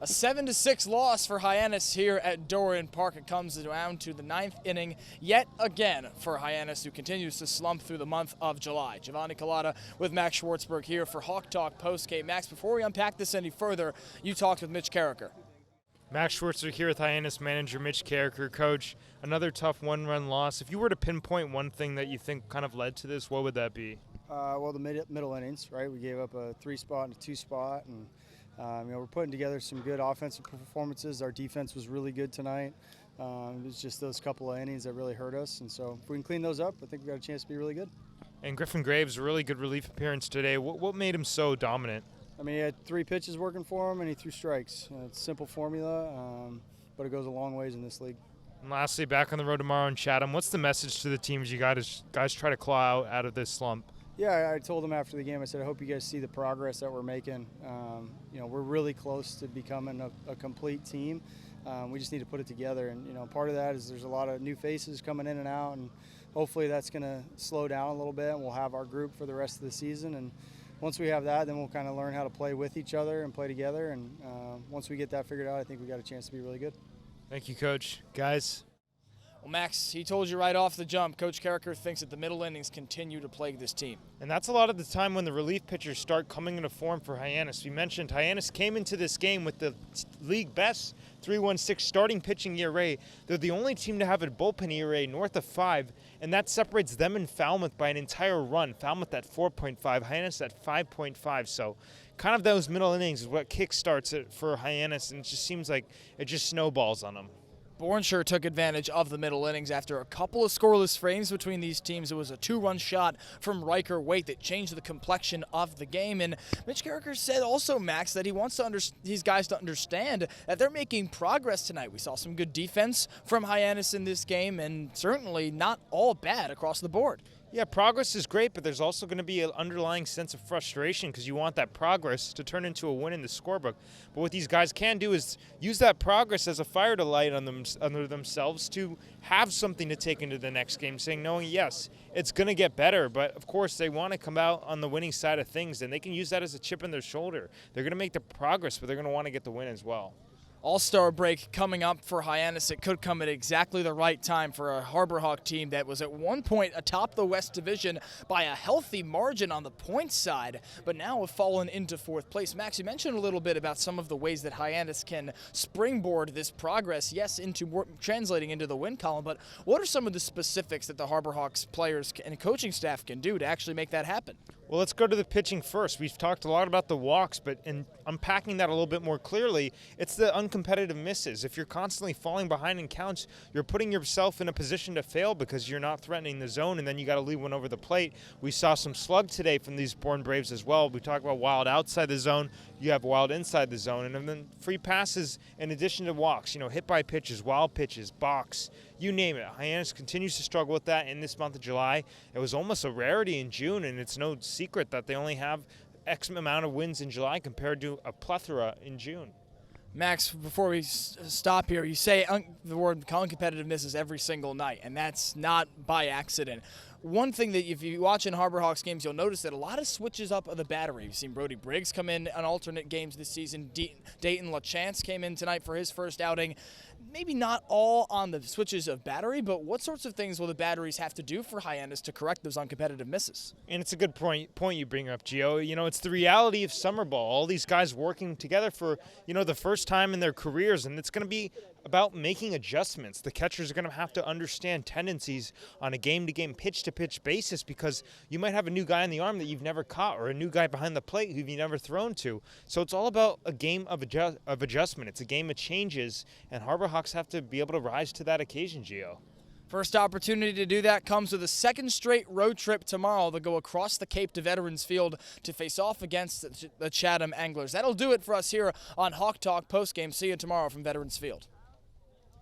A 7-6 loss for Hyannis here at Bourne Park. It comes down to the 9th inning yet again for Hyannis, who continues to slump through the month of July. Giovanni Culotta with Max Schwartzberg here for Hawk Talk postgame. Max, before we unpack this any further, you talked with Mitch Karraker. Max Schwartzberg here with Hyannis manager Mitch Karraker. Coach, another tough one-run loss. If you were to pinpoint one thing that you think kind of led to this, what would that be? Well, the middle innings, right? We gave up a 3-spot and a 2-spot, and we're putting together some good offensive performances. Our defense was really good tonight. It was just those couple of innings that really hurt us, and so if we can clean those up, I think we've got a chance to be really good. And Griffin Graves, a really good relief appearance today. What made him so dominant? I mean, he had 3 pitches working for him, and he threw strikes. It's a simple formula, but it goes a long ways in this league. And lastly, back on the road tomorrow in Chatham, what's the message to the team as you guys try to claw out of this slump? Yeah, I told them after the game, I said, I hope you guys see the progress that we're making. We're really close to becoming a complete team. We just need to put it together. And, part of that is there's a lot of new faces coming in and out, and hopefully that's going to slow down a little bit, and we'll have our group for the rest of the season. And once we have that, then we'll kind of learn how to play with each other and play together. And once we get that figured out, I think we got a chance to be really good. Thank you, Coach. Guys. Well, Max, he told you right off the jump, Coach Karraker thinks that the middle innings continue to plague this team. And that's a lot of the time when the relief pitchers start coming into form for Hyannis. We mentioned Hyannis came into this game with the league best 3.16 starting pitching ERA. They're the only team to have a bullpen ERA north of 5, and that separates them and Falmouth by an entire run. Falmouth at 4.5, Hyannis at 5.5. So kind of those middle innings is what kick-starts it for Hyannis, and it just seems like it just snowballs on them. Bourne sure took advantage of the middle innings after a couple of scoreless frames between these teams. It was a 2-run shot from Riker Waite that changed the complexion of the game. And Mitch Karraker said also, Max, that he wants these guys to understand that they're making progress tonight. We saw some good defense from Hyannis in this game, and certainly not all bad across the board. Yeah, progress is great, but there's also going to be an underlying sense of frustration because you want that progress to turn into a win in the scorebook. But what these guys can do is use that progress as a fire to light under themselves to have something to take into the next game, saying, knowing, yes, it's going to get better, but of course they want to come out on the winning side of things, and they can use that as a chip in their shoulder. They're going to make the progress, but they're going to want to get the win as well. All-Star break coming up for Hyannis. It could come at exactly the right time for a Harbor Hawk team that was at one point atop the West Division by a healthy margin on the points side, but now have fallen into 4th place. Max, you mentioned a little bit about some of the ways that Hyannis can springboard this progress, yes, into translating into the win column, but what are some of the specifics that the Harbor Hawks players and coaching staff can do to actually make that happen? Well, let's go to the pitching first. We've talked a lot about the walks, but in unpacking that a little bit more clearly, it's the uncompetitive misses. If you're constantly falling behind in counts, you're putting yourself in a position to fail because you're not threatening the zone, and then you got to leave one over the plate. We saw some slug today from these Bourne Braves as well. We talk about wild outside the zone. You have wild inside the zone, and then free passes in addition to walks. Hit by pitches, wild pitches, box, you name it. Hyannis continues to struggle with that in this month of July. It was almost a rarity in June, and it's no secret that they only have X amount of wins in July compared to a plethora in June. Max, before we stop here, you say the word uncompetitive misses every single night, and that's not by accident. One thing that if you watch in Harbor Hawks games, you'll notice that a lot of switches up of the battery. You've seen Brody Briggs come in on alternate games this season. Dayton LaChance came in tonight for his first outing. Maybe not all on the switches of battery, but what sorts of things will the batteries have to do for Hyannis to correct those uncompetitive misses? And it's a good point you bring up, Gio. It's the reality of summer ball. All these guys working together for, the first time in their careers, and it's going to be about making adjustments. The catchers are going to have to understand tendencies on a game-to-game, pitch-to-pitch basis because you might have a new guy in the arm that you've never caught or a new guy behind the plate who you've never thrown to. So it's all about a game of adjustment. It's a game of changes, and Harbor Hawks have to be able to rise to that occasion, Gio. First opportunity to do that comes with a second straight road trip tomorrow. They'll go across the Cape to Veterans Field to face off against the Chatham Anglers. That'll do it for us here on Hawk Talk postgame. See you tomorrow from Veterans Field.